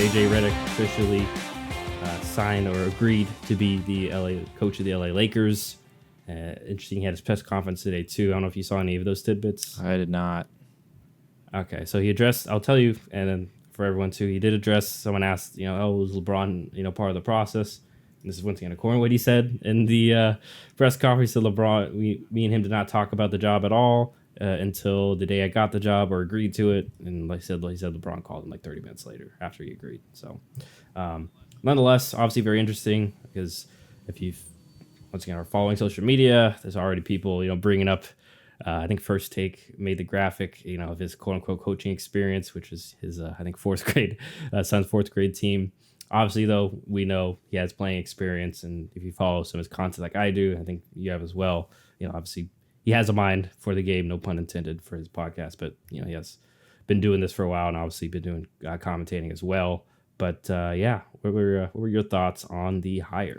JJ Redick officially signed or agreed to be the coach of the LA Lakers. Interesting, he had his press conference today too. I don't know if you saw any of those tidbits. I did not. Okay, so he addressed, I'll tell you, and then for everyone too, he did address, someone asked, was LeBron, part of the process? And this is once again according to what he said in the press conference. He said LeBron, me and him did not talk about the job at all until the day I got the job or agreed to it. And like he said LeBron called him like 30 minutes later after he agreed. So nonetheless, obviously very interesting, because if you've once again are following social media, there's already people bringing up. I think First Take made the graphic, of his quote unquote coaching experience, which is his I think son's fourth grade team. Obviously, though, we know he has playing experience, and if you follow some of his content like I do, I think you have as well. Obviously he has a mind for the game, no pun intended, for his podcast. But he has been doing this for a while, and obviously been doing commentating as well. But what were your thoughts on the hire?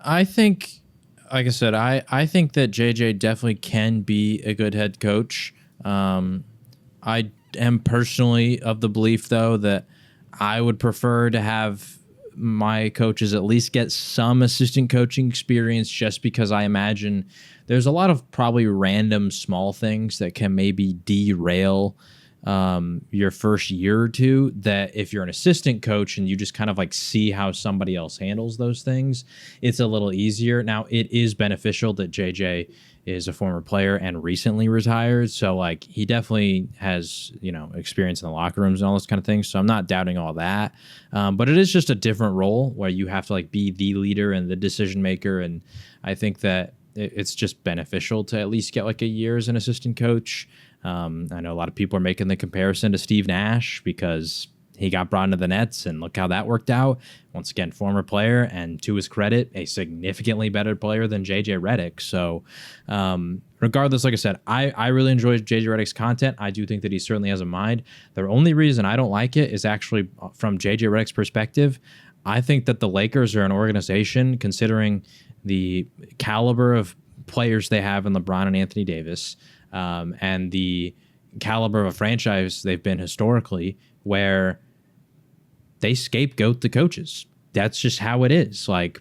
I think, like I said, I think that JJ definitely can be a good head coach. I am personally of the belief, though, that I would prefer to have my coaches at least get some assistant coaching experience, just because I imagine there's a lot of probably random small things that can maybe derail your first year or two, that if you're an assistant coach and you just kind of like see how somebody else handles those things, it's a little easier. Now, it is beneficial that JJ is a former player and recently retired, so like he definitely has experience in the locker rooms and all those kind of things, so I'm not doubting all that, but it is just a different role where you have to like be the leader and the decision maker, and I think that it's just beneficial to at least get like a year as an assistant coach. I know a lot of people are making the comparison to Steve Nash because he got brought into the Nets, and look how that worked out. Once again, former player, and to his credit, a significantly better player than JJ Redick. So regardless, like I said, I really enjoy JJ Redick's content. I do think that he certainly has a mind. The only reason I don't like it is actually from JJ Redick's perspective. I think that the Lakers are an organization, considering the caliber of players they have in LeBron and Anthony Davis, and the caliber of a franchise they've been historically, where they scapegoat the coaches. That's just how it is. Like,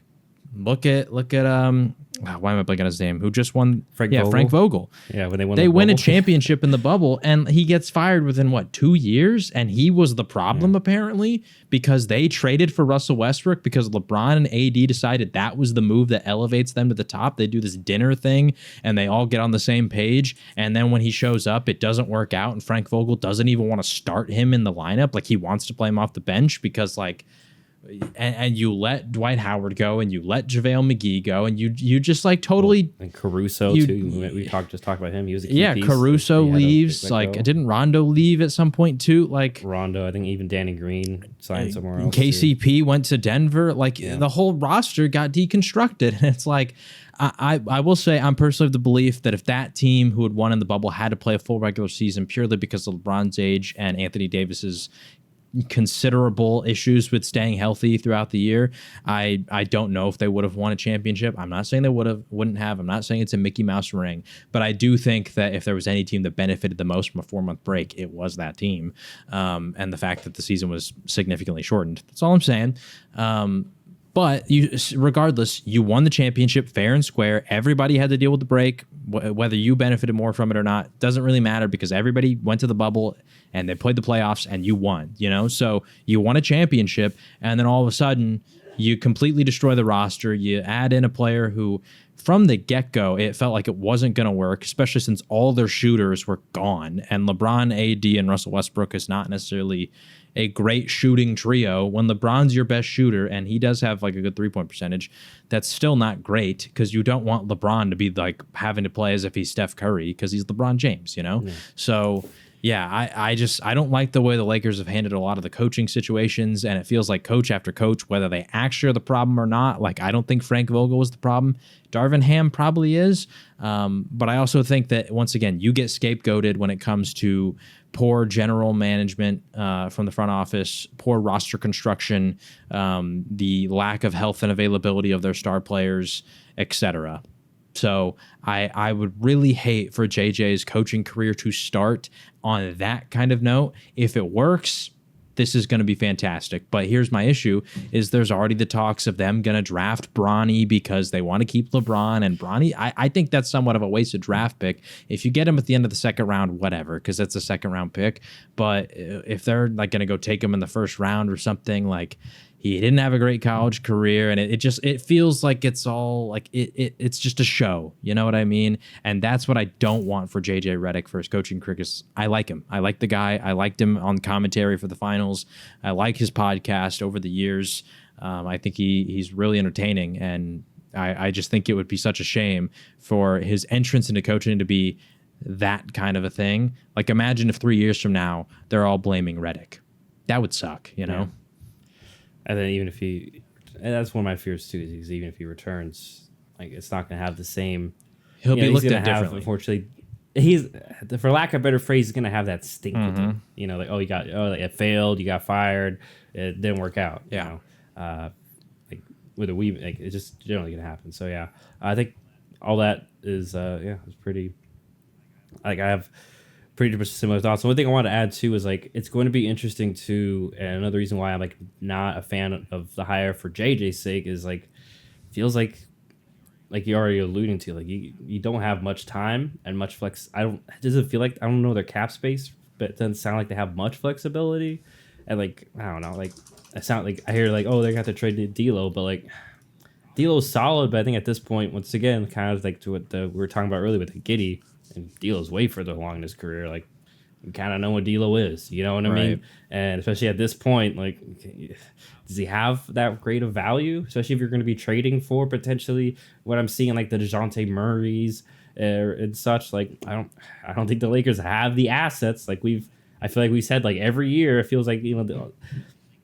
look at why am I blanking on his name? Who just won? Frank Vogel. Yeah, when they win a championship in the bubble, and he gets fired within 2 years, and he was the problem apparently, because they traded for Russell Westbrook because LeBron and AD decided that was the move that elevates them to the top. They do this dinner thing, and they all get on the same page, and then when he shows up, it doesn't work out, and Frank Vogel doesn't even want to start him in the lineup. Like, he wants to play him off the bench because and you let Dwight Howard go, and you let JaVale McGee go, and you just like totally, and Caruso too. We talked about him. He was a key piece. Caruso leaves. Like, didn't Rondo leave at some point too? Like Rondo, I think even Danny Green signed somewhere else. KCP went to Denver. Like the whole roster got deconstructed, and it's like, I will say I'm personally of the belief that if that team who had won in the bubble had to play a full regular season purely because of LeBron's age and Anthony Davis's considerable issues with staying healthy throughout the year, I don't know if they would have won a championship. I'm not saying they wouldn't have. I'm not saying it's a Mickey Mouse ring, but I do think that if there was any team that benefited the most from a 4-month break, it was that team. And the fact that the season was significantly shortened. That's all I'm saying. But regardless, you won the championship fair and square. Everybody had to deal with the break. Whether you benefited more from it or not doesn't really matter, because everybody went to the bubble and they played the playoffs and you won. So you won a championship, and then all of a sudden you completely destroy the roster. You add in a player who, from the get-go, it felt like it wasn't going to work, especially since all their shooters were gone. And LeBron, AD, and Russell Westbrook is not necessarily a great shooting trio. When LeBron's your best shooter, and he does have like a good 3-point percentage, that's still not great, because you don't want LeBron to be like having to play as if he's Steph Curry, because he's LeBron James, So I don't like the way the Lakers have handled a lot of the coaching situations, and it feels like coach after coach, whether they actually are the problem or not. Like, I don't think Frank Vogel was the problem. Darvin Ham probably is. But I also think that, once again, you get scapegoated when it comes to poor general management from the front office, poor roster construction, the lack of health and availability of their star players, etc. So I would really hate for JJ's coaching career to start on that kind of note. If it works, this is going to be fantastic. But here's my issue is there's already the talks of them going to draft Bronny because they want to keep LeBron. And Bronny, I think that's somewhat of a wasted draft pick. If you get him at the end of the second round, whatever, because that's a second round pick. But if they're like going to go take him in the first round or something, like he didn't have a great college career, and it feels like it's all like it's just a show. You know what I mean? And that's what I don't want for JJ Redick for his coaching career. I like him. I like the guy. I liked him on commentary for the finals. I like his podcast over the years. I think he's really entertaining, and I just think it would be such a shame for his entrance into coaching to be that kind of a thing. Like, imagine if 3 years from now they're all blaming Redick. That would suck, you know? Yeah. And then even if and that's one of my fears too, is even if he returns, like, it's not going to have the same. He'll be looked at differently. Unfortunately, he's, for lack of a better phrase, he's going to have that stink with him. You know, like, it failed, you got fired, it didn't work out. Yeah. You know? Like with it's just generally going to happen. So yeah, I think all that is it's pretty. Like, I have pretty much similar thoughts. The one thing I want to add too is, like, it's going to be interesting too, and another reason why I'm like not a fan of the hire for JJ's sake is, like, feels like you're already alluding to, like, you don't have much time and much flex. It doesn't feel like, I don't know their cap space, but it doesn't sound like they have much flexibility. And, like, I don't know, like, I hear like, oh, they're gonna have to trade D'Lo, but like, D'Lo's solid, but I think at this point, once again, kind of like to what we were talking about earlier with the Giddey, and D'Lo's way further along in his career. Like, we kind of know what D'Lo is, you know what I mean? And especially at this point, like, does he have that great of value? Especially if you're going to be trading for potentially what I'm seeing, like the DeJounte Murrays and such. Like, I don't think the Lakers have the assets. Like, I feel like we said, like, every year it feels like, you know,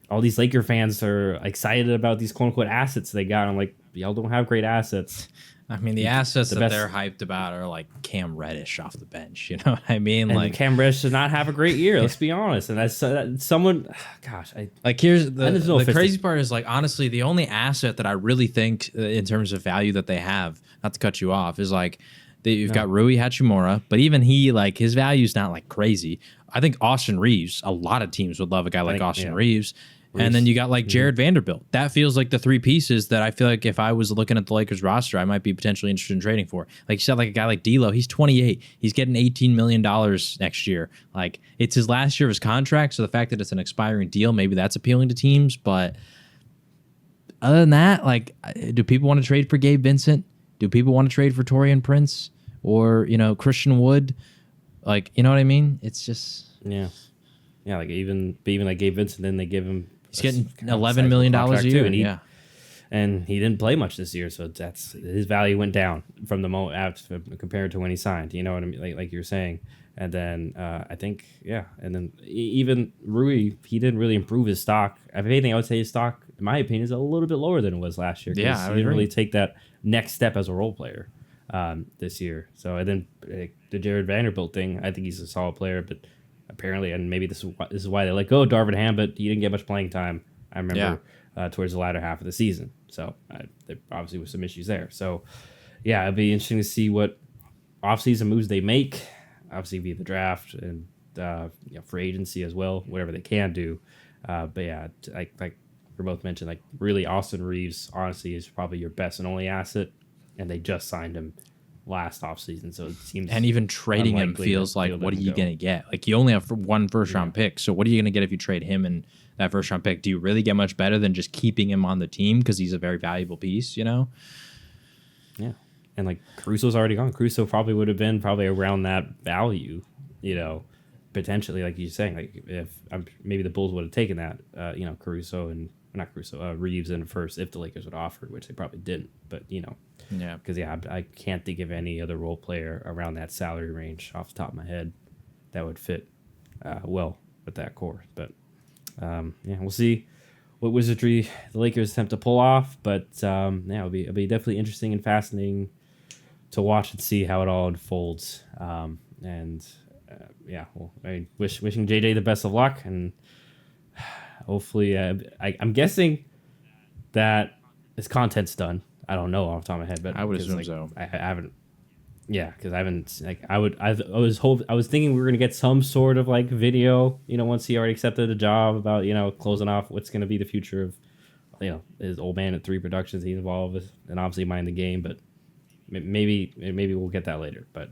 all these Laker fans are excited about these quote unquote assets they got. I'm like, y'all don't have great assets. I mean, the assets that they're hyped about are like Cam Reddish off the bench. You know what I mean? And like, Cam Reddish does not have a great year. Let's be honest. And that's someone. Gosh, here's the crazy part is, like, honestly, the only asset that I really think in terms of value that they have, not to cut you off, is like you've got Rui Hachimura, but even he, like, his value is not like crazy. I think Austin Reeves. A lot of teams would love a guy like Austin Reeves. And then you got like Jared Vanderbilt. That feels like the three pieces that I feel like if I was looking at the Lakers roster, I might be potentially interested in trading for. Like you said, like a guy like D'Lo, he's 28. He's getting $18 million next year. Like, it's his last year of his contract, so the fact that it's an expiring deal, maybe that's appealing to teams. But other than that, like, do people want to trade for Gabe Vincent? Do people want to trade for Taurean Prince or, you know, Christian Wood? Like, you know what I mean? It's just yeah, like even like Gabe Vincent, then they give him. He's getting $11 million a year, and he didn't play much this year, so that's his value went down from the moment after, compared to when he signed. You know what I mean? Like you're saying, and then I think and then even Rui, he didn't really improve his stock. If anything, I would say his stock, in my opinion, is a little bit lower than it was last year. Yeah, he didn't really take that next step as a role player this year. So and then the Jared Vanderbilt thing, I think he's a solid player, but. Apparently, and maybe this is why they let go of Darvin Ham, but he didn't get much playing time. I remember towards the latter half of the season. So there obviously was some issues there. So yeah, it'd be interesting to see what offseason moves they make. Obviously via the draft and free agency as well, whatever they can do. But yeah, like we both mentioned, like really Austin Reeves honestly is probably your best and only asset, and they just signed him last offseason, so it seems, and even trading him feels like, what are you going to get? Like, you only have one first round pick, so what are you going to get if you trade him and that first round pick? Do you really get much better than just keeping him on the team because he's a very valuable piece, you know? Yeah, and like Caruso's already gone. Caruso probably would have been around that value, you know, potentially, like you're saying, like if maybe the Bulls would have taken that, Caruso and not Caruso, Reeves in first if the Lakers would offer, which they probably didn't, but you know. Yeah, because I can't think of any other role player around that salary range off the top of my head that would fit well with that core. But we'll see what wizardry the Lakers attempt to pull off. But it'll be definitely interesting and fascinating to watch and see how it all unfolds. Well, wishing JJ the best of luck, and hopefully, I'm guessing that his content's done. I don't know off the top of my head, but I would assume so. I haven't. Yeah, because I haven't like I was thinking we were gonna get some sort of like video, once he already accepted the job about closing off what's gonna be the future of his Old Man at 3 Productions he's involved with, and obviously Mind the Game, but maybe we'll get that later. But